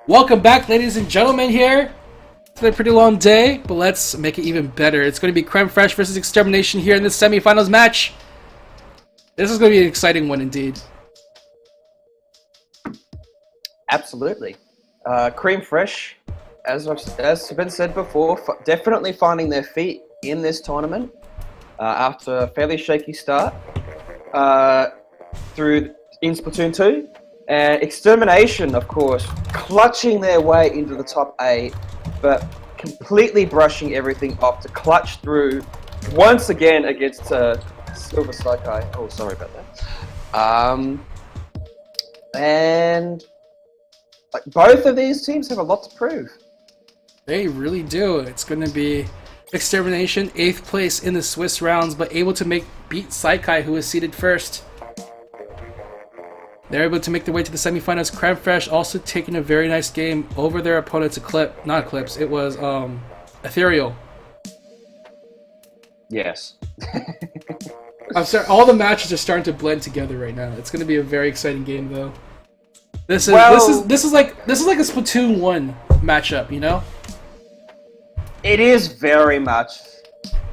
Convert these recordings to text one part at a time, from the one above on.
Welcome back, ladies and gentlemen, here. It's been a pretty long day, but let's make it even better. It's going to be Crème Fresh versus Extermination here in this semifinals match. This is going to be an exciting one indeed. Absolutely. Crème Fresh, as has been said before, definitely finding their feet in this tournament after a fairly shaky start in Splatoon 2. And Extermination, of course, clutching their way into the top 8, but completely brushing everything off to clutch through once again against Silver Psyche. Oh, sorry about that. And both of these teams have a lot to prove. They really do. It's going to be Extermination, 8th place in the Swiss rounds, but able to beat Psyche, who was seeded first. They're able to make their way to the semifinals. Crème Fresh also taking a very nice game over their opponent's it was Ethereal. Yes. I'm sorry, all the matches are starting to blend together right now. It's going to be a very exciting game, though. This is like a Splatoon 1 matchup, you know? It is very much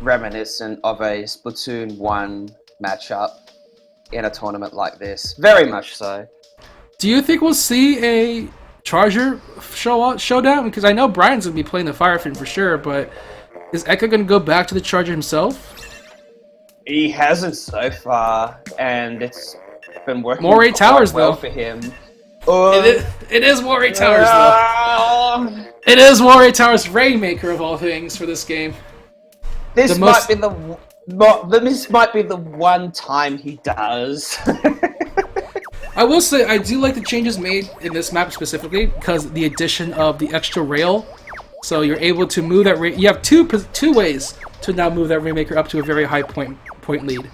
reminiscent of a Splatoon 1 matchup in a tournament like this. Very much so. Do you think we'll see a Charger showdown? Because I know Brian's going to be playing the Firefin for sure, but is Eka going to go back to the Charger himself? He hasn't so far, and it's been working more Ray Towers, well though. For him. It is more Ray Towers, though. It is more Ray Towers, Rainmaker of all things, for this game. This might be the one time he does. I will say, I do like the changes made in this map specifically, because the addition of the extra rail. So you're able to move that you have two ways to now move that Rainmaker up to a very high point lead.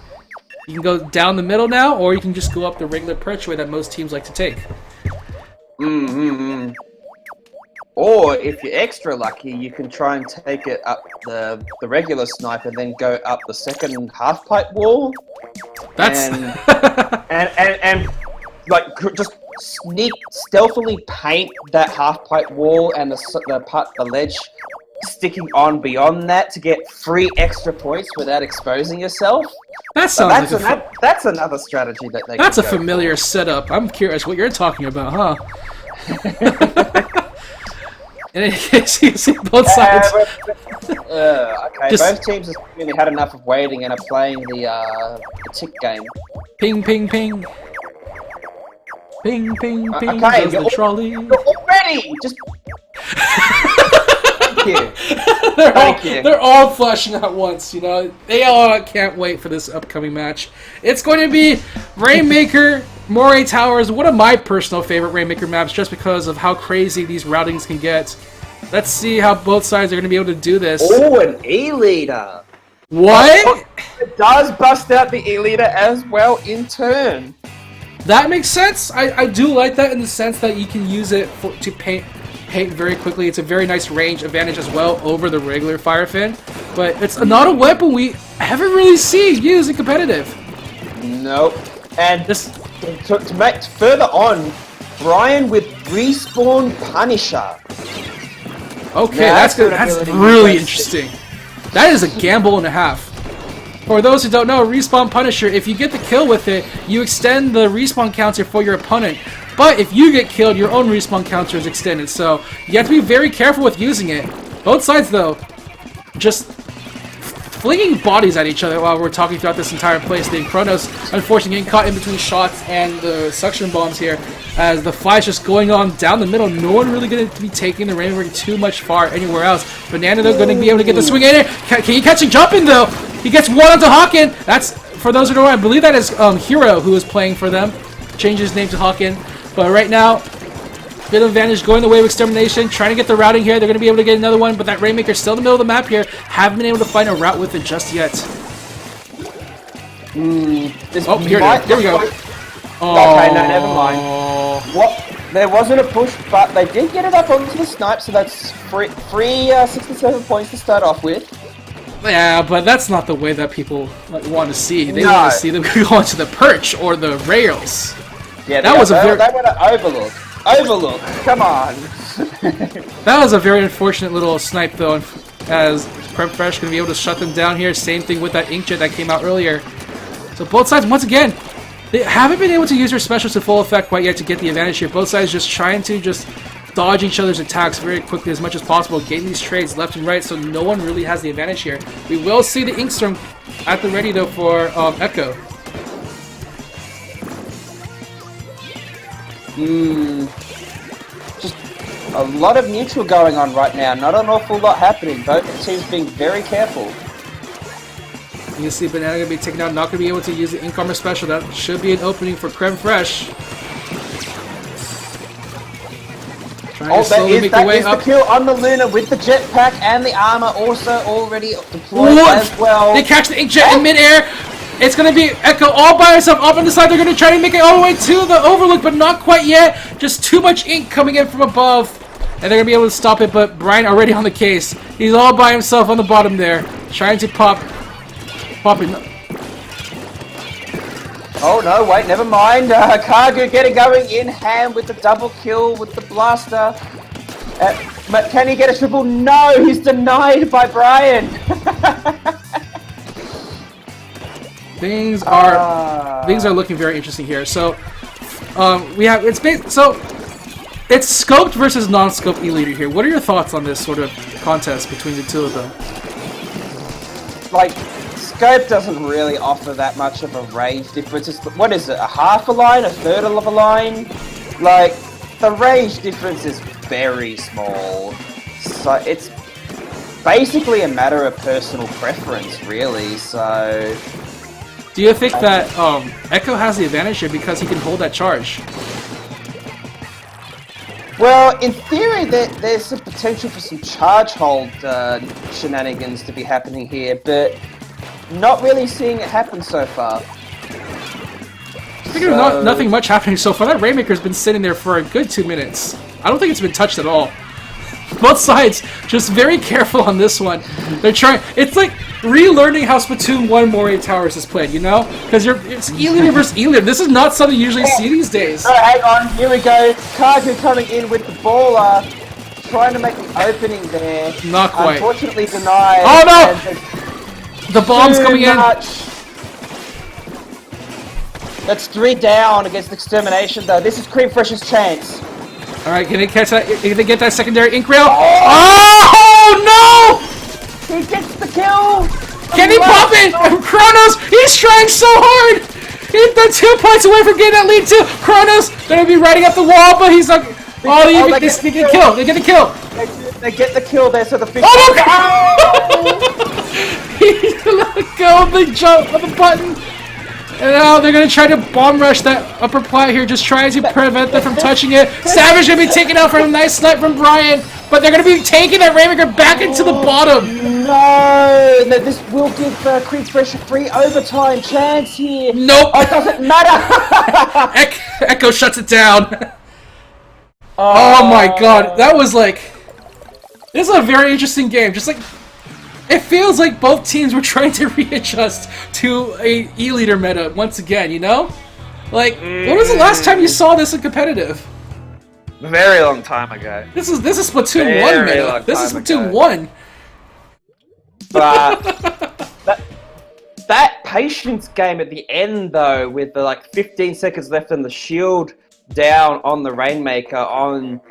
You can go down the middle now, or you can just go up the regular perch way that most teams like to take. Or if you're extra lucky, you can try and take it up the regular snipe and then go up the second half pipe wall. That's and like just stealthily paint that half pipe wall and the ledge sticking on beyond that to get free extra points without exposing yourself. That sounds that's another strategy that they. That's a familiar setup. I'm curious what you're talking about, huh? In any case, you see both sides. Okay, both teams have really had enough of waiting and are playing the tick game. Ping, ping, ping. Ping, ping, ping. Okay, goes the trolley. You're all ready. Just. Thank you. They're all flashing at once, you know. They all can't wait for this upcoming match. It's going to be Rainmaker, Moray Towers, one of my personal favorite Rainmaker maps just because of how crazy these routings can get. Let's see how both sides are going to be able to do this. Oh, an E-leader. What? It does bust out the E-leader as well in turn. That makes sense. I do like that in the sense that you can use it to paint very quickly. It's a very nice range advantage as well over the regular Firefin, but it's not a weapon we haven't really seen used in competitive. Nope. And to make further on, Brian with Respawn Punisher. Okay, that's good. That's really interesting. That is a gamble and a half. For those who don't know, Respawn Punisher, if you get the kill with it, you extend the respawn counter for your opponent. But if you get killed, your own respawn counter is extended, so you have to be very careful with using it. Both sides, though, just flinging bodies at each other while we're talking throughout this entire place. The Chronos, unfortunately, getting caught in between shots and the suction bombs here, as the fly's just going on down the middle. No one really going to be taking the Rainmaker too much far anywhere else. Banana, though, going to be able to get the swing in there. Can he catch a jump in, though? He gets one onto Hawken. That's, for those who don't know, I believe that is Hero who is playing for them. Changed his name to Hawken. But right now, bit of advantage going the way of Extermination, trying to get the routing here. They're going to be able to get another one, but that Rainmaker still in the middle of the map here. Haven't been able to find a route with it just yet. Here we go. Okay, no, never mind. What? There wasn't a push, but they did get it up onto the snipe, so that's free 67 points to start off with. Yeah, but that's not the way that people want to see. They want to see them go onto the perch or the rails. Yeah, that was they went to overlook. Overlook, come on. That was a very unfortunate little snipe, though, as Crème Fresh going to be able to shut them down here. Same thing with that inkjet that came out earlier. So both sides, once again, they haven't been able to use their specials to full effect quite yet to get the advantage here. Both sides just trying to dodge each other's attacks very quickly as much as possible, getting these trades left and right, so no one really has the advantage here. We will see the Inkstorm at the ready, though, for Echo. Just a lot of neutral going on right now. Not an awful lot happening. Both teams being very careful. You can see Banana going to be taken out, not going to be able to use the Ink Armor special. That should be an opening for Crème Fresh. Oh, that is the kill on the Luna with the jetpack and the armor also already deployed as well. They catch the inkjet in midair. It's going to be Echo all by herself up on the side. They're going to try to make it all the way to the overlook, but not quite yet. Just too much ink coming in from above. And they're going to be able to stop it, but Brian already on the case. He's all by himself on the bottom there, trying to pop it. Oh no, wait, never mind. Kagu getting going in hand with the double kill with the blaster. But can he get a triple? No, he's denied by Brian. Things are looking very interesting here. So it's scoped versus non-scoped E-Leader here. What are your thoughts on this sort of contest between the two of them? Like, scope doesn't really offer that much of a range difference. What is it, a half a line, a third of a line? Like, the range difference is very small. So it's basically a matter of personal preference, really, so... Do you think that Echo has the advantage here because he can hold that charge? Well, in theory, there's some potential for some charge hold shenanigans to be happening here, but not really seeing it happen so far. I think there's nothing much happening so far. That Rainmaker's been sitting there for a good 2 minutes. I don't think it's been touched at all. Both sides just very careful on this one. They're trying. It's like relearning how Splatoon 1 Moray Towers is played, you know? Because it's E-Leader versus E-Leader. This is not something you usually see these days. Oh, hang on. Here we go. Kagu coming in with the baller. Trying to make an opening there. Not quite. Unfortunately denied. Oh no! The bomb's coming in. That's 3 down against Extermination, though. This is Crème Fresh's chance. Alright, can they catch that? Can they get that secondary ink rail? Oh no! He gets the kill! Can he pop it? Kronos, he's trying so hard! They're 2 points away from getting that lead too! Kronos, gonna be riding up the wall, but he's like... they get the kill! They get the kill! They get the kill there, so the fish... Oh no! He's gonna let go of the jump of the button! And now they're going to try to bomb rush that upper plat here, just trying to prevent them from touching it. Savage going to be taken out for a nice snipe from Brian, but they're going to be taking that Rainmaker back into the bottom. No, this will give Crème Fresh a free overtime chance here. Nope. Oh, it doesn't matter. Echo shuts it down. Oh my god, that was like... This is a very interesting game, just like... It feels like both teams were trying to readjust to a E-Leader meta once again, you know? Like, when was the last time you saw this in competitive? Very long time ago. This is Splatoon 1 meta. This is Splatoon 1. But that patience game at the end, though, with the 15 seconds left and the shield down on the Rainmaker on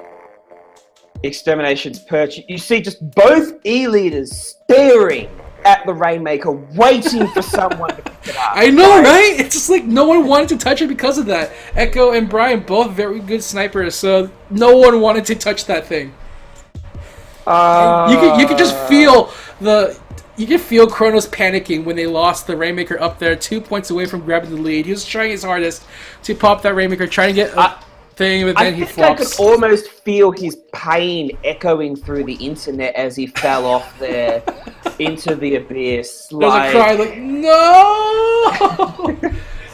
Extermination's perch, you see just both E-Leaders staring at the Rainmaker, waiting for someone to pick it up. I know, right? It's just like no one wanted to touch it because of that. Echo and Brian, both very good snipers, so no one wanted to touch that thing. You could just feel you could feel Kronos panicking when they lost the Rainmaker up there, 2 points away from grabbing the lead. He was trying his hardest to pop that Rainmaker, trying to get thing, but then he flops. I could almost feel his pain echoing through the internet as he fell off there into the abyss. There's a cry like, no!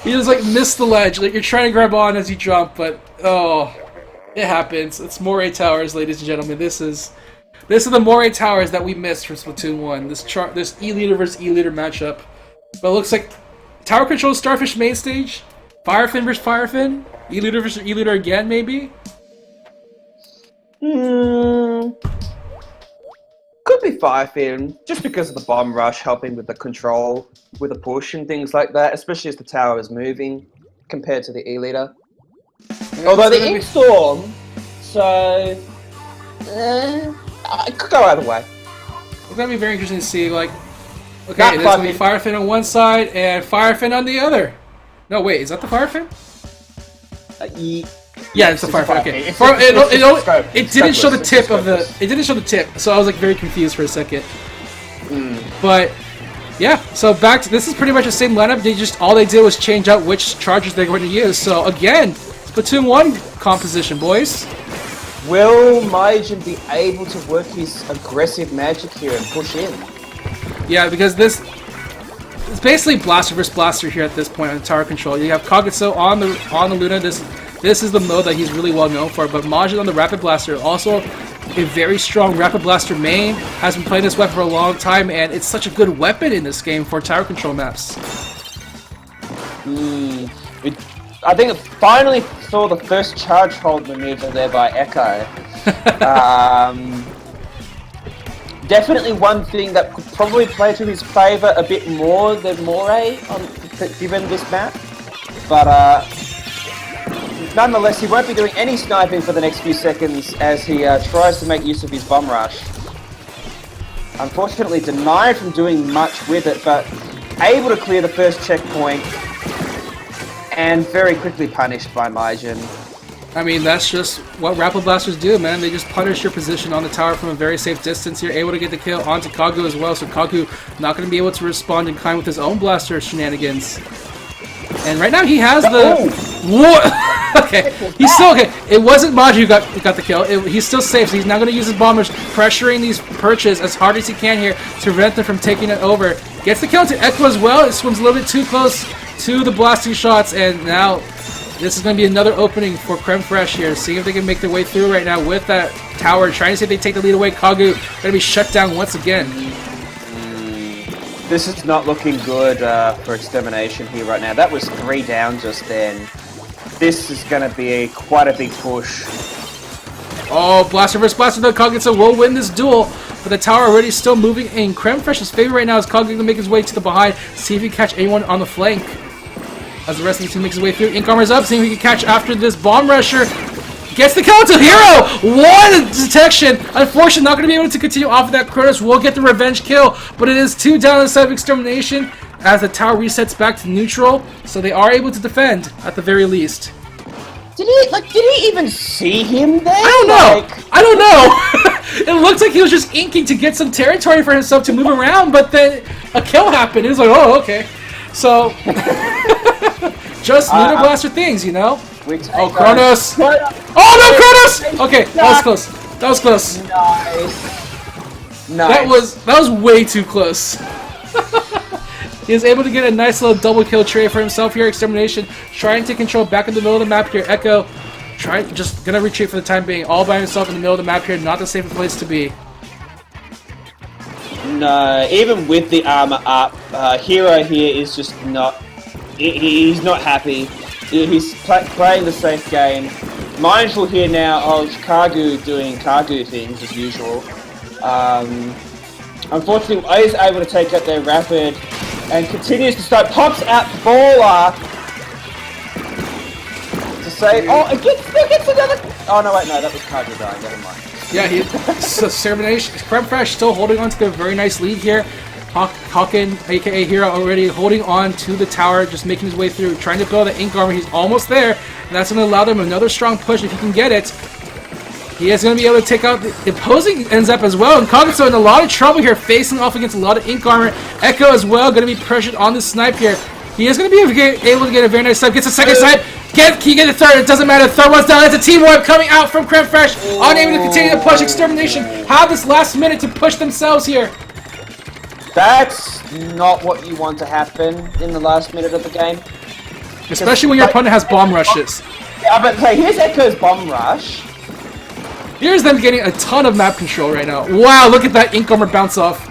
He just missed the ledge. You're trying to grab on as you jump, but it happens. It's Moray Towers, ladies and gentlemen. This is the Moray Towers that we missed from Splatoon 1. This E-Leader versus E-Leader matchup. But it looks like Tower Control Starfish main stage, Firefin versus Firefin. E-Leader versus E-Leader again, maybe? Could be Firefin, just because of the bomb rush helping with the control, with the push and things like that, especially as the tower is moving compared to the E-leader. Although the Ink Storm, so it could go either way. It's gonna be very interesting to see. Like, okay, there's gonna be Firefin on one side and Firefin on the other. No, wait, is that the Firefin? Yeah, it's the Firefin. Okay, it didn't show the tip of the. It didn't show the tip, so I was like very confused for a second. But yeah, so back to this is pretty much the same lineup. They just all they did was change out which chargers they're going to use. So again, Splatoon 1 composition, boys. Will Majin be able to work his aggressive magic here and push in? Yeah, because this it's basically blaster versus blaster here at this point on the tower control. You have Kagutsu on the Luna. This is the mode that he's really well known for. But Majin on the rapid blaster, also a very strong rapid blaster main, has been playing this weapon for a long time, and it's such a good weapon in this game for tower control maps. I think it finally saw the first charge hold maneuver there by Echo. Definitely one thing that could probably play to his favour a bit more than Moray, given this map. But nonetheless, he won't be doing any sniping for the next few seconds as he tries to make use of his bomb rush. Unfortunately denied from doing much with it, but able to clear the first checkpoint and very quickly punished by Majin. I mean, that's just what rapid blasters do, man. They just punish your position on the tower from a very safe distance. You're able to get the kill onto Kagu as well, so Kagu not going to be able to respond in kind with his own blaster shenanigans. And right now he has the... What? Okay, he's still okay. It wasn't Maji who got the kill. He's still safe, so he's now going to use his bombers, pressuring these perches as hard as he can here to prevent them from taking it over. Gets the kill to Echo as well. It swims a little bit too close to the blasting shots, and now this is going to be another opening for Crème Fresh here. Seeing if they can make their way through right now with that tower. Trying to see if they take the lead away. Kagu going to be shut down once again. This is not looking good for Extermination here right now. That was 3 down just then. This is going to be quite a big push. Oh, blaster versus blaster. The Kagutsu will win this duel, but the tower already still moving in Crème Fresh's favor right now as Kagu going to make his way to the behind. See if he can catch anyone on the flank. As the rest of the team makes his way through. Ink Armor's up, seeing if he can catch after this bomb rusher. Gets the kill to Hero! What a detection! Unfortunately, not going to be able to continue off of that. Kronos will get the revenge kill, but it is 2 down instead of Extermination as the tower resets back to neutral, so they are able to defend at the very least. Did he even see him there? I don't know! It looks like he was just inking to get some territory for himself to move around, but then a kill happened. He was like, oh, okay. So, just Lunar Blaster things, you know? Oh, Kronos! Oh no, Kronos! Okay, that was close. That was close. Nice. That was way too close. He is able to get a nice little double kill tray for himself here. Extermination trying to control back in the middle of the map here. Echo just gonna retreat for the time being, all by himself in the middle of the map here. Not the safest place to be. No, even with the armor up, Hero here is just not. He's not happy. He's playing the safe game. Mindful here now of Kagu doing Kagu things as usual. Unfortunately, is able to take out their rapid and continues to start. Pops out Baller to save. Oh, it gets another. Oh no, wait, no, that was Kagu dying. Never mind. Yeah, Extermination. Crème Fresh still holding on to their very nice lead here. Hawken, aka Hero, already holding on to the tower, just making his way through, trying to build the Ink Armor. He's almost there, and that's going to allow them another strong push if he can get it. He is going to be able to take out the opposing ends up as well, and Kagutsu in a lot of trouble here, facing off against a lot of Ink Armor. Echo as well, going to be pressured on the snipe here. He is going to be able to get a very nice snipe, gets a second snipe. Can he get a third? It doesn't matter. Third one's down. It's a team wipe coming out from Crème Fresh, unable to continue to push. Extermination have this last minute to push themselves here. That's not what you want to happen in the last minute of the game. Especially when your opponent has bomb rushes. Yeah, but hey, here's Echo's bomb rush. Here's them getting a ton of map control right now. Wow, look at that Ink Armor bounce off.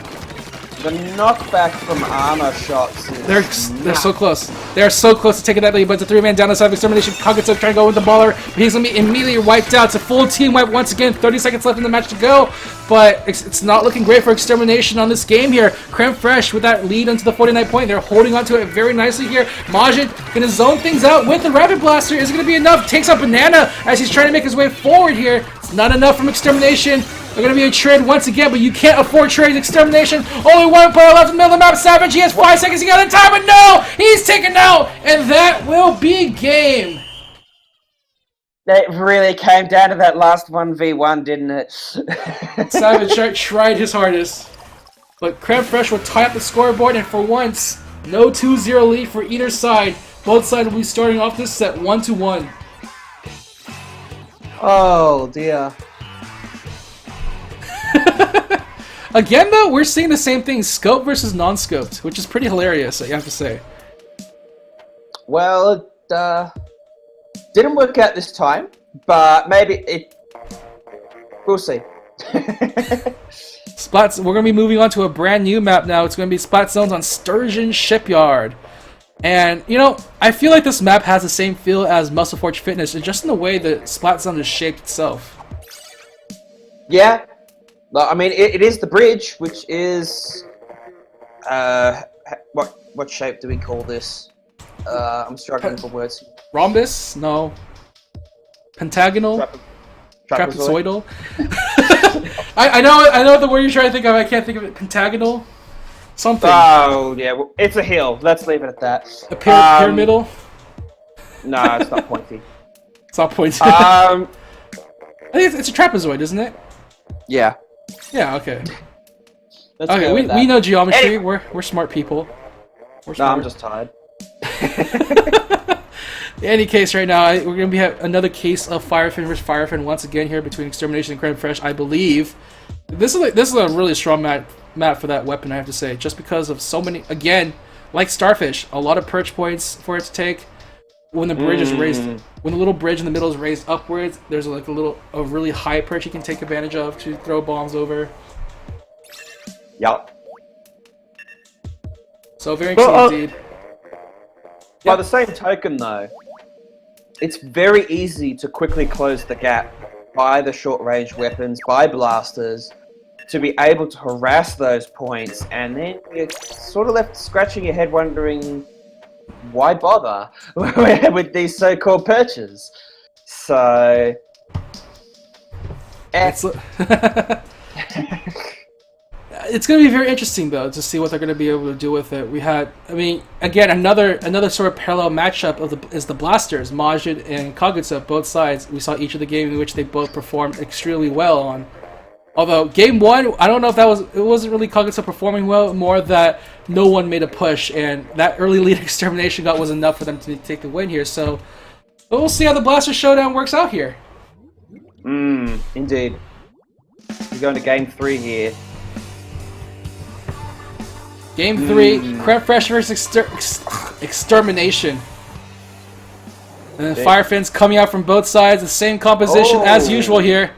the knockback from armor shots is They're so close. They're so close to taking that lead, but it's a 3-man down the side of Extermination. Kagutsu trying to go with the baller, but he's going to be immediately wiped out. It's a full team wipe once again. 30 seconds left in the match to go, but it's not looking great for Extermination on this game here. Crème Fresh with that lead into the 49 point. They're holding on to it very nicely here. Majin going to zone things out with the Rapid Blaster. Is it going to be enough? Takes out Banana as he's trying to make his way forward here. It's not enough from Extermination. They're going to be a trade once again, but you can't afford trade Extermination. Only one player left in the middle of the map. Savage, he has 5 seconds to get in time, but no! He's taken out, and that will be game. It really came down to that last 1v1, didn't it? Savage tried his hardest, but Crème Fresh will tie up the scoreboard, and for once, no 2-0 lead for either side. Both sides will be starting off this set 1-1. Oh, dear. Again, though, we're seeing the same thing, scope versus non-scoped, which is pretty hilarious, I have to say. Well, it didn't work out this time, but maybe it... We'll see. Splats. We're going to be moving on to a brand new map now. It's going to be Splat Zones on Sturgeon Shipyard. And, you know, I feel like this map has the same feel as Muscle Forge Fitness, just in the way that Splat Zone is shaped itself. Yeah. I mean, it is the bridge, which is... what shape do we call this? I'm struggling for words. Rhombus? No. Pentagonal? Trapezoidal? I know the word you're trying to think of. I can't think of it. Pentagonal? Something. Oh, yeah. Well, it's a hill. Let's leave it at that. A pyramidal? No, it's not pointy. It's not pointy. I think it's a trapezoid, isn't it? Yeah. Yeah, okay. Let's okay, we know geometry. Anyway. We're smart people. We're smart. No, I'm just tired. In any case, right now, we're going to have another case of Firefin versus Firefin once again here between Extermination and Crème Fresh, I believe. This is a really strong map for that weapon, I have to say, just because of so many, again, like Starfish, a lot of perch points for it to take. When the bridge is raised, when the little bridge in the middle is raised upwards, there's like a really high perch you can take advantage of to throw bombs over. Yup. So very interesting indeed. By the same token, though, it's very easy to quickly close the gap by the short-range weapons, by blasters, to be able to harass those points, and then you're sort of left scratching your head wondering, why bother with these so-called perches? So... It's going to be very interesting, though, to see what they're going to be able to do with it. We had, I mean, again, another sort of parallel matchup is the Blasters, Majid and Kagutsu, both sides. We saw each of the games in which they both performed extremely well on. Although, game one, I don't know if it wasn't really Kagutsu performing well, more that no one made a push, and that early lead Extermination got was enough for them to take the win here, so... But we'll see how the Blaster Showdown works out here. Indeed. We're going to game 3 here. Game 3, Crème Fresh versus Extermination. And then Firefins coming out from both sides, the same composition as usual here.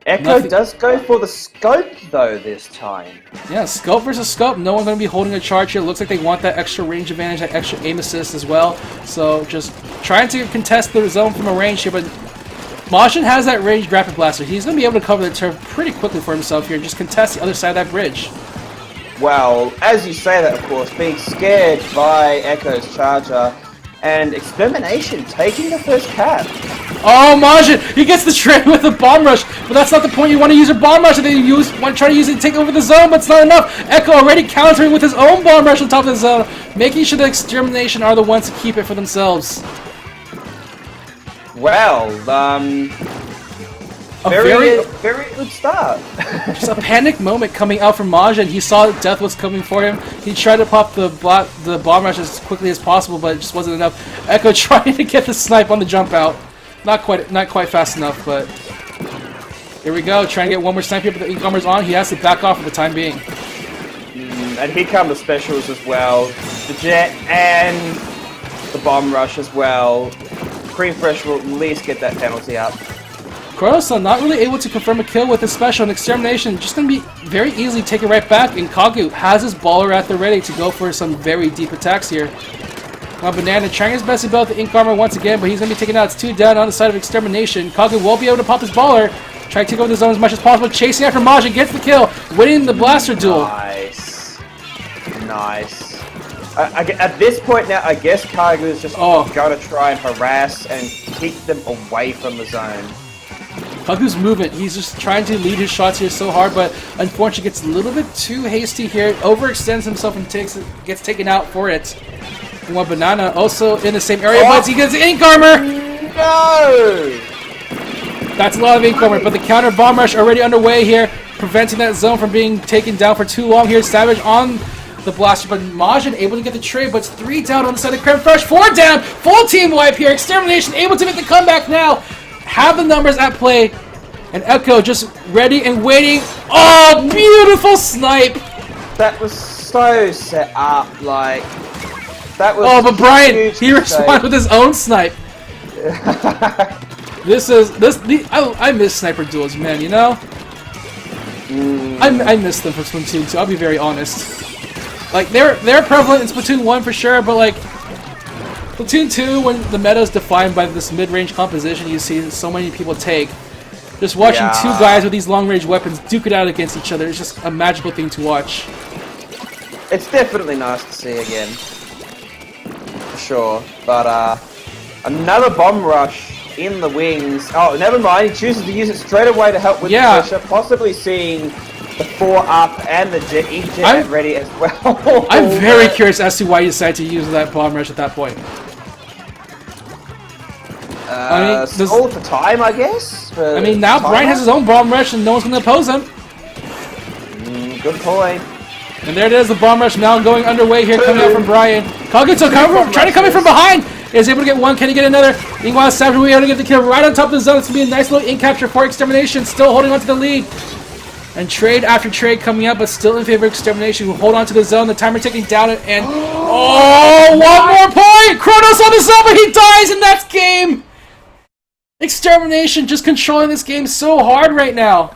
Echo does go for the scope, though, this time. Yeah, scope versus scope. No one's going to be holding a charge here. Looks like they want that extra range advantage, that extra aim assist as well. So just trying to contest the zone from a range here, but Majin has that ranged rapid blaster. He's going to be able to cover the turf pretty quickly for himself here. Just contest the other side of that bridge. Well, as you say that, of course, being scared by Echo's charger, and Extermination taking the first cap. Oh, Majin! He gets the trade with a bomb rush, but that's not the point. You want to use your bomb rush, and then you want to try to use it to take over the zone, but it's not enough. Echo already countering with his own bomb rush on top of the zone, making sure that Extermination are the ones to keep it for themselves. Well, very good start. Just a panic moment coming out from Majin. He saw death was coming for him. He tried to pop the bomb rush as quickly as possible, but it just wasn't enough. Echo trying to get the snipe on the jump out. Not quite fast enough, but here we go. Trying to get one more snipe here, but the incomer's on. He has to back off for the time being. And here come the specials as well. The jet and the bomb rush as well. Crème Fresh will at least get that penalty up. Kronos not really able to confirm a kill with his special, and Extermination just going to be very easily taken right back, and Kagu has his baller at the ready to go for some very deep attacks here. Now Banana trying his best to build the Ink Armor once again, but he's going to be taken out. It's 2 down on the side of Extermination. Kagu won't be able to pop his baller. Try to take over the zone as much as possible, chasing after Majin, gets the kill, winning the blaster duel. Nice. Nice. At this point now, I guess Kagu is just going to try and harass and keep them away from the zone. Kagu's movement, he's just trying to lead his shots here so hard, but unfortunately gets a little bit too hasty here, overextends himself and gets taken out for it. One Banana also in the same area, but he gets Ink Armor! No! That's a lot of Ink Armor, but the counter bomb rush already underway here, preventing that zone from being taken down for too long here. Savage on the blaster, but Majin able to get the trade, but it's 3 down on the side of Crème Fresh, 4 down, full team wipe here. Extermination able to make the comeback now, have the numbers at play, and Echo just ready and waiting. Oh, beautiful snipe! That was so set up, like that was. Oh, but Brian, he responded with his own snipe. I miss sniper duels, man. You know, I miss them from Splatoon 2. I'll be very honest. Like they're prevalent in Splatoon 1 for sure, but like Splatoon 2, when the meta is defined by this mid-range composition, you see so many people take. Just watching 2 guys with these long-range weapons duke it out against each other is just a magical thing to watch. It's definitely nice to see again, for sure. But another bomb rush in the wings. Oh, never mind. He chooses to use it straight away to help with the pressure, possibly seeing the 4 up and the jet ready as well. I'm very curious as to why you decided to use that bomb rush at that point. All for time, I guess. I mean, now Brian has his own bomb rush and no one's going to oppose him. Good point. And there it is, the bomb rush now going underway here, coming out from Brian. Kaguto trying to come in from behind. Is able to get one. Can he get another? Meanwhile, Savage will be able to get the kill right on top of the zone. It's going to be a nice little ink capture for Extermination, still holding on to the lead. And trade after trade coming up, but still in favor of Extermination, who hold on to the zone. The timer ticking down, and oh, one more point! Kronos on the zone, but he dies, and that's game! Extermination just controlling this game so hard right now.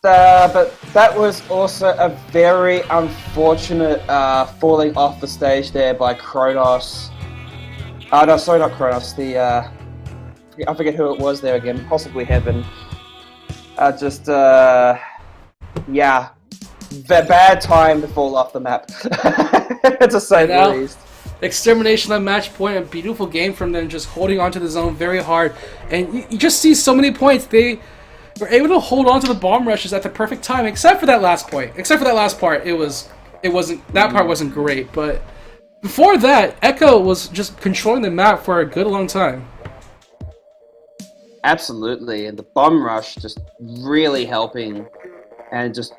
But that was also a very unfortunate falling off the stage there by Kronos. No, sorry, not Kronos. I forget who it was there again. Possibly Heaven. Yeah. Bad time to fall off the map. To say the least. Extermination on match point, a beautiful game from them, just holding onto the zone very hard. And you just see so many points. They were able to hold on to the bomb rushes at the perfect time, except for that last point. Except for that last part, that part wasn't great. But before that, Echo was just controlling the map for a good long time. Absolutely, and the bomb rush just really helping, and just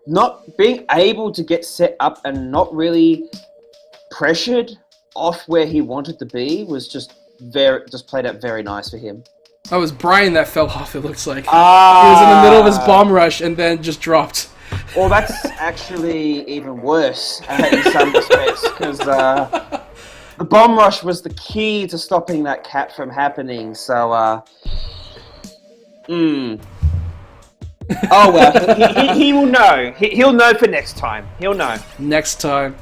not being able to get set up and not really pressured off where he wanted to be was just played out very nice for him. Oh, it was Brian that fell off, it looks like. He was in the middle of his bomb rush and then just dropped. Well, that's actually even worse in some respects, because the bomb rush was the key to stopping that cap from happening, so Oh well, he will know. He'll know for next time. He'll know. Next time.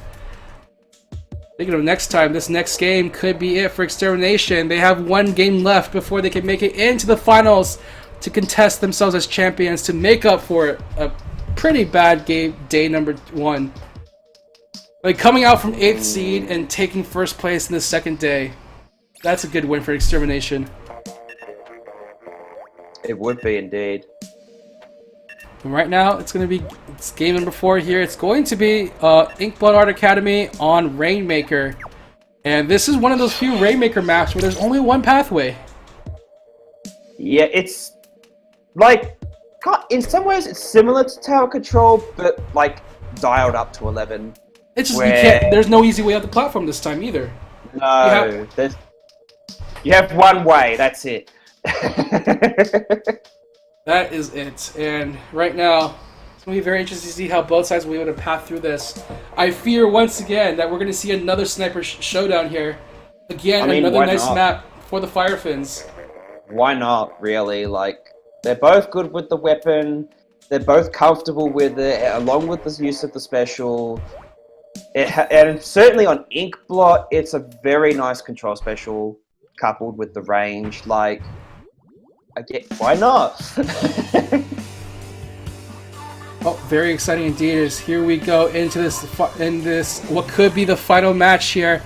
Speaking of next time, this next game could be it for Extermination. They have 1 game left before they can make it into the finals to contest themselves as champions, to make up for a pretty bad game, day number 1. Like, coming out from 8th seed and taking 1st place in the 2nd day. That's a good win for Extermination. It would be indeed. And right now, it's game number 4 here. It's going to be Inkblood Art Academy on Rainmaker. And this is one of those few Rainmaker maps where there's only 1 pathway. Yeah, it's like, in some ways it's similar to Tower Control, but like dialed up to 11. It's just, there's no easy way out the platform this time either. No, you have 1 way, that's it. That is it. And right now, it's going to be very interesting to see how both sides will be able to path through this. I fear once again that we're going to see another sniper showdown here. Again, another nice map for the Firefins. why not, really? Like, they're both good with the weapon. They're both comfortable with it, along with the use of the special. And certainly on Inkblot, it's a very nice control special, coupled with the range. Like, why not? Oh, very exciting indeed. As here we go into this what could be the final match here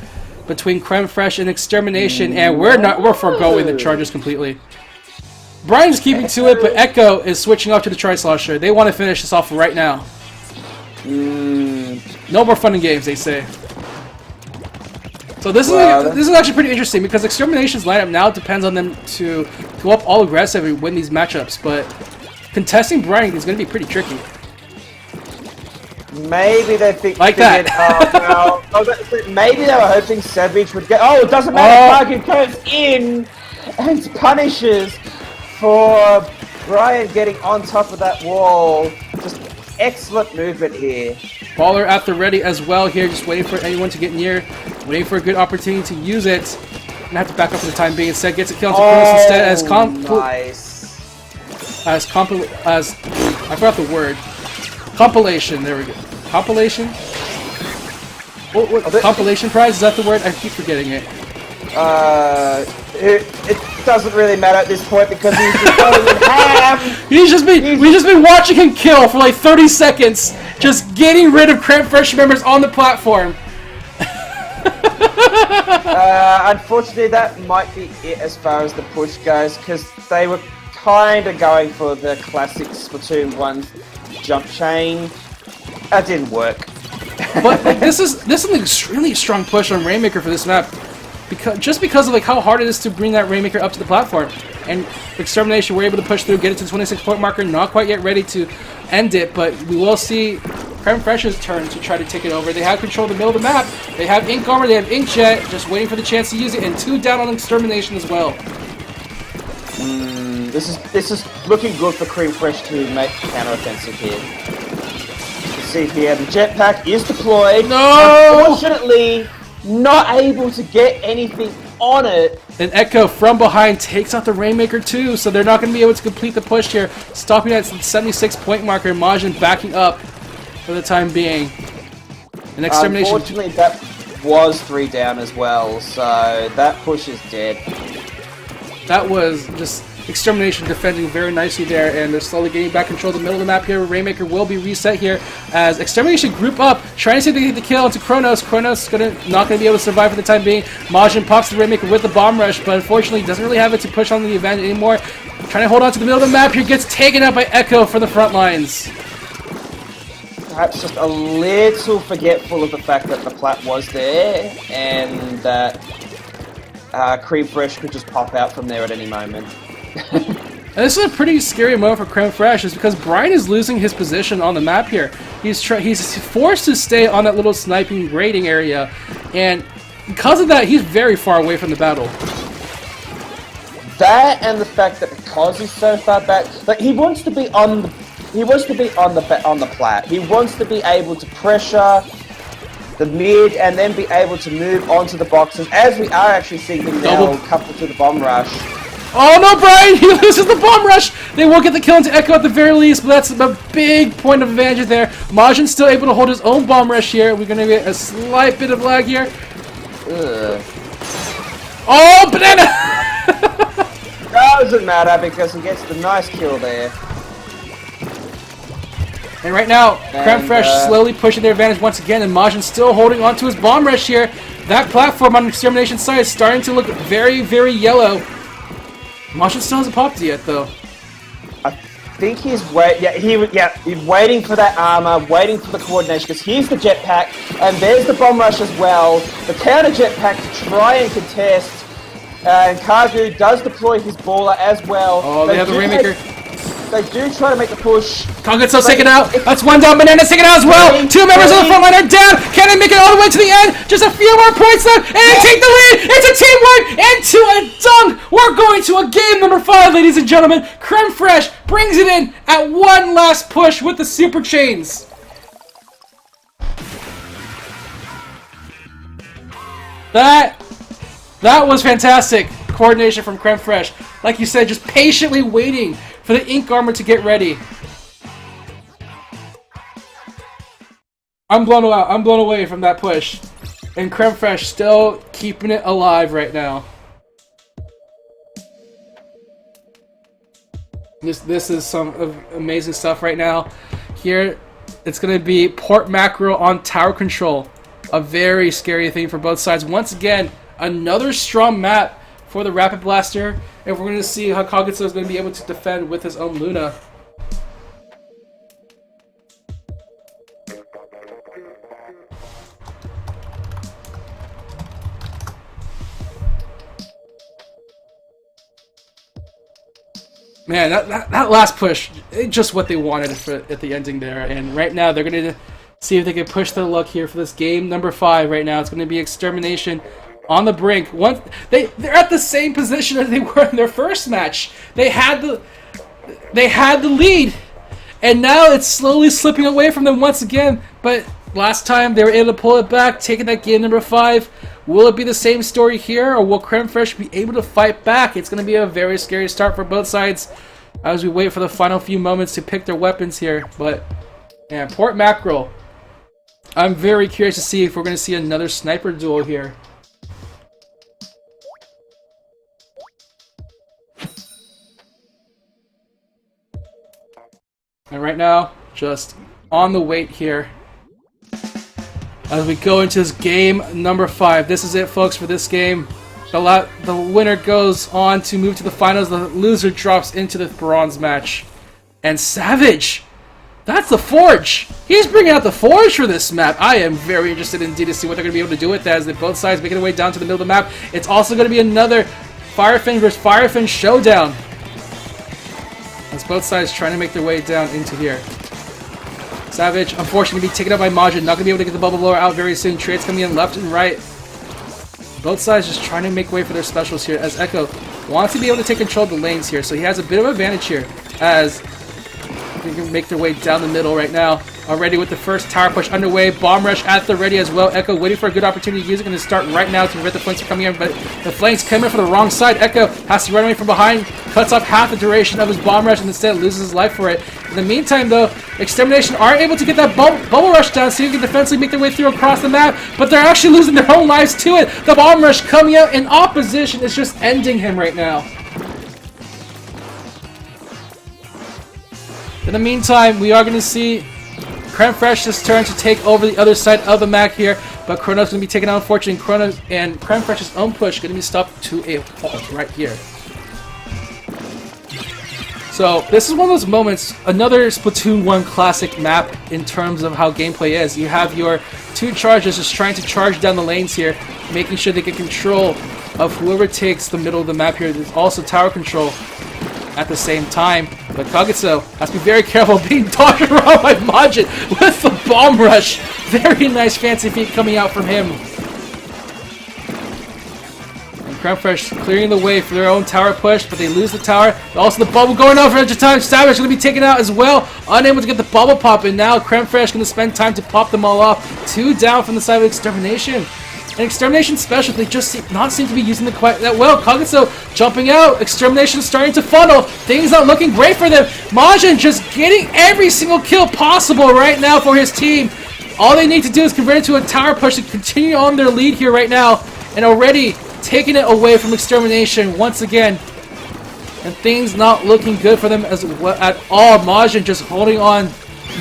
between Crème Fresh and Extermination, and we're foregoing the charges completely. Brian's keeping to it, but Echo is switching up to the Tri-Slosher. They want to finish this off right now. No more fun and games, they say. So this is actually pretty interesting because Extermination's lineup now depends on them to go up all aggressive and win these matchups, but contesting Brian is going to be pretty tricky. Maybe they think like that. Maybe they were hoping Savage would get. Oh, it doesn't matter. Target goes in and punishes for Brian getting on top of that wall. Just excellent movement here. Baller at the ready as well here, just waiting for anyone to get near, waiting for a good opportunity to use it. Gonna have to back up for the time being. Instead, gets a kill on Kronos instead as I forgot the word. Compilation. There we go. Compilation. What compilation prize, is that the word? I keep forgetting it. It doesn't really matter at this point because he's just going in half. We've just been watching him kill for like 30 seconds, just getting rid of Crème Fresh members on the platform. Unfortunately, that might be it as far as the push goes, because they were kind of going for the classic Splatoon 1 jump chain. That didn't work. But like, this is an extremely strong push on Rainmaker for this map, because of like how hard it is to bring that Rainmaker up to the platform. And Extermination were able to push through, get it to the 26-point marker, not quite yet ready to end it, but we will see Crème Fresh's turn to try to take it over. They have control of the middle of the map. They have Ink Armor, they have Inkjet, just waiting for the chance to use it, and 2 down on Extermination as well. This is looking good for Crème Fresh to make counter-offensive here. See here, the jetpack is deployed. No! Unfortunately, not able to get anything on it. And Echo from behind takes out the Rainmaker too, so they're not going to be able to complete the push here. Stopping at the 76-point marker, Majin backing up for the time being. And Extermination. Unfortunately, that was 3 down as well, so that push is dead. That was just Extermination defending very nicely there, and they're slowly getting back control of the middle of the map here. Rainmaker will be reset here as Extermination group up, trying to see if they can get the kill onto Kronos. Kronos not going to be able to survive for the time being. Majin pops the Rainmaker with the bomb rush, but unfortunately doesn't really have it to push on the advantage anymore. Trying to hold on to the middle of the map here, gets taken out by Echo for the front lines. Perhaps just a little forgetful of the fact that the plat was there, and that Crème Fresh could just pop out from there at any moment. And this is a pretty scary moment for Crème Fresh, is because Brian is losing his position on the map here. He's forced to stay on that little sniping grading area, and because of that, he's very far away from the battle. That and the fact that because he's so far back, like he wants to be on the plat. He wants to be able to pressure the mid and then be able to move onto the boxes, as we are actually seeing him now coupled to the bomb rush. Oh no, Brian! He loses the bomb rush! They will get the kill into Echo at the very least, but that's a big point of advantage there. Majin's still able to hold his own bomb rush here. We're going to get a slight bit of lag here. Oh, banana! Doesn't matter because he gets the nice kill there. And right now, Crème Fresh slowly pushing their advantage once again, and Majin still holding onto his bomb rush here. That platform on Extermination side is starting to look very, very yellow. Majin still hasn't popped yet, though. I think he's he's waiting for that armor, waiting for the coordination, because here's the jetpack, and there's the bomb rush as well. The counter jetpack to try and contest, and Kagu does deploy his baller as well. Oh, they have the Rainmaker. They do try to make the push. Kagutsu's taken out. That's 1 down. Banana's taken out as well. 2 members of the front line are down. Can they make it all the way to the end? Just a few more points left, and they take the lead. It's a teamwork and to a dunk. We're going to a game number 5, ladies and gentlemen. Crème Fresh brings it in at one last push with the super chains. That was fantastic. coordination from Crème Fresh. Like you said, just patiently waiting for the ink armor to get ready. I'm blown away from that push. And Crème Fresh still keeping it alive right now. This is some amazing stuff right now. Here, it's going to be port macro on tower control. A very scary thing for both sides. Once again, another strong map for the Rapid Blaster. And we're going to see how Kagetsu is going to be able to defend with his own Luna. Man, that last push, just what they wanted at the ending there. And right now, they're going to see if they can push their luck here for this game number 5 right now. It's going to be Extermination on the brink. They're at the same position as they were in their first match. They had the lead, and now it's slowly slipping away from them once again. But last time, they were able to pull it back, taking that game number 5. Will it be the same story here, or will Crème Fresh be able to fight back? It's going to be a very scary start for both sides as we wait for the final few moments to pick their weapons here. But, man, Port Mackerel. I'm very curious to see if we're going to see another sniper duel here. And right now, just on the wait here. As we go into this game number 5. This is it, folks, for this game. The winner goes on to move to the finals. The loser drops into the bronze match. And Savage! That's the Forge! He's bringing out the Forge for this map. I am very interested indeed to see what they're going to be able to do with that as they both sides making their way down to the middle of the map. It's also going to be another Firefin versus Firefin showdown. As both sides trying to make their way down into here. Savage, unfortunately, be taken out by Majin. Not going to be able to get the bubble blower out very soon. Trades coming in left and right. Both sides just trying to make way for their specials here as Echo wants to be able to take control of the lanes here. So he has a bit of advantage here as they can make their way down the middle right now. Already with the first tower push underway. Bomb rush at the ready as well. Echo waiting for a good opportunity to use it. Going to start right now to prevent the flanks from coming in. But the flanks come in from the wrong side. Echo has to run away from behind. Cuts off half the duration of his bomb rush and instead loses his life for it. In the meantime, though, Extermination aren't able to get that bubble rush down so you can defensively make their way through across the map. But they're actually losing their own lives to it. The bomb rush coming out in opposition is just ending him right now. In the meantime, we are going to see Crème Fresh's turn to take over the other side of the map here, but Chrono's going to be taken out, unfortunately. Chrono and Crème Fresh's own push going to be stopped to a halt right here. So, this is one of those moments, another Splatoon 1 classic map in terms of how gameplay is. You have your two charges just trying to charge down the lanes here, making sure they get control of whoever takes the middle of the map here. There's also tower control at the same time. But Kagetsu has to be very careful being dodged around by Majin with the bomb rush. Very nice fancy feet coming out from him. And Crème Fresh clearing the way for their own tower push, but they lose the tower. Also the bubble going off for extra time. Savage going to be taken out as well. Unable to get the bubble pop, and now Crème Fresh going to spend time to pop them all off. 2 down from the side of Extermination. And Extermination special, they just not seem to be using it quite that well. Kagetsu jumping out. Extermination starting to funnel. Things not looking great for them. Majin just getting every single kill possible right now for his team. All they need to do is convert it to a tower push to continue on their lead here right now. And already taking it away from Extermination once again. And things not looking good for them as well at all. Majin just holding on.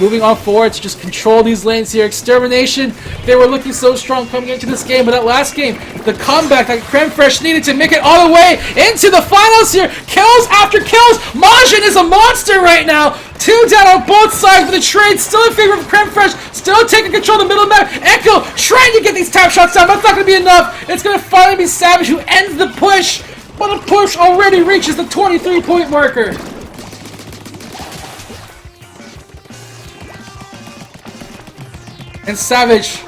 Moving on forward to just control these lanes here. Extermination, they were looking so strong coming into this game, but that last game, the comeback that Crème Fresh needed to make it all the way into the finals here. Kills after kills. Majin is a monster right now. 2 down on both sides, but the trade still in favor of Crème Fresh. Still taking control of the middle of the map. Echo trying to get these tap shots down, but it's not going to be enough. It's going to finally be Savage who ends the push, but the push already reaches the 23-point marker. And Savage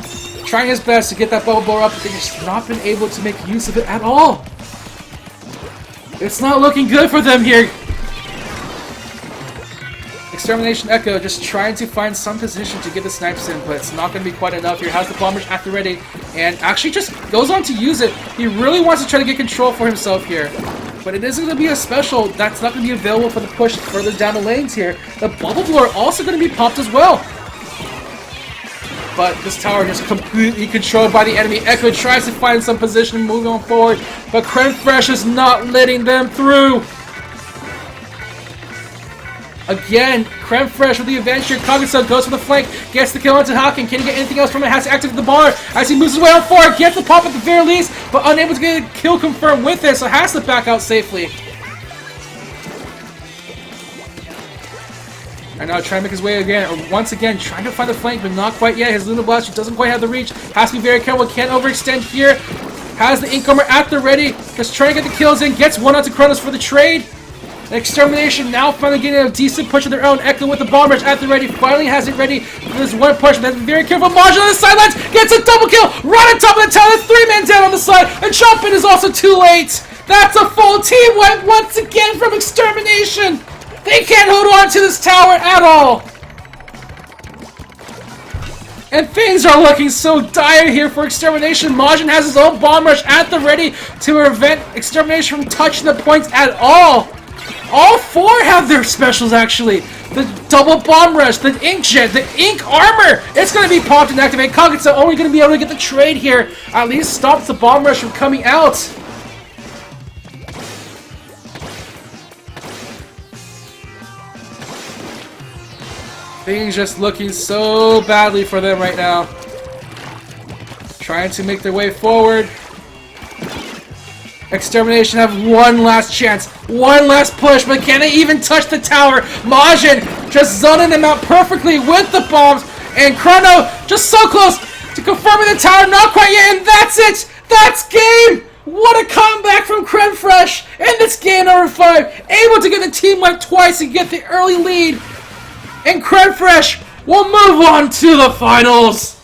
trying his best to get that bubble blower up, but they've just not been able to make use of it at all. It's not looking good for them here. Extermination Echo just trying to find some position to get the snipes in, but it's not going to be quite enough here. Has the bombers at the ready, and actually just goes on to use it. He really wants to try to get control for himself here. But it isn't going to be a special that's not going to be available for the push further down the lanes here. The bubble blower also going to be popped as well. But this tower is completely controlled by the enemy. Echo tries to find some position moving on forward, but Crème Fresh is not letting them through. Again, Crème Fresh with the advantage here. Kagusa goes for the flank, gets the kill onto Haken. Can he get anything else from it? Has to activate the bar as he moves his way on forward. Gets the pop at the very least, but unable to get a kill confirmed with it, so has to back out safely. And now trying to make his way again, or once again, trying to find the flank, but not quite yet. His Luna Blast doesn't quite have the reach. Has to be very careful, can't overextend here. Has the Incomer at the ready, just trying to get the kills in, gets one onto Kronos for the trade. Extermination now finally getting a decent push of their own. Echo with the bomb rush at the ready, finally has it ready for this one push, but very careful. Margin on the sidelines, gets a double kill, right on top of the tower, 3-man down on the side, and Jumpin is also too late. That's a full team wipe once again from Extermination. They can't hold on to this tower at all. And things are looking so dire here for Extermination. Majin has his own bomb rush at the ready to prevent Extermination from touching the points at all. All four have their specials, actually. The double bomb rush, the ink jet, the ink armor. It's going to be popped and activated. Kagetsu only going to be able to get the trade here. At least stops the bomb rush from coming out. Things just looking so badly for them right now. Trying to make their way forward. Extermination have one last chance, one last push, but can they even touch the tower? Majin just zoning them out perfectly with the bombs, and Chrono just so close to confirming the tower, not quite yet, and that's it! That's game! What a comeback from Crème Fresh in this game number 5, able to get the team wipe twice and get the early lead, and Crème Fresh will move on to the finals!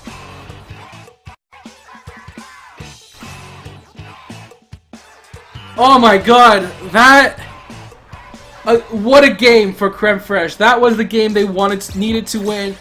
Oh my god, that... what a game for Crème Fresh. That was the game they needed to win.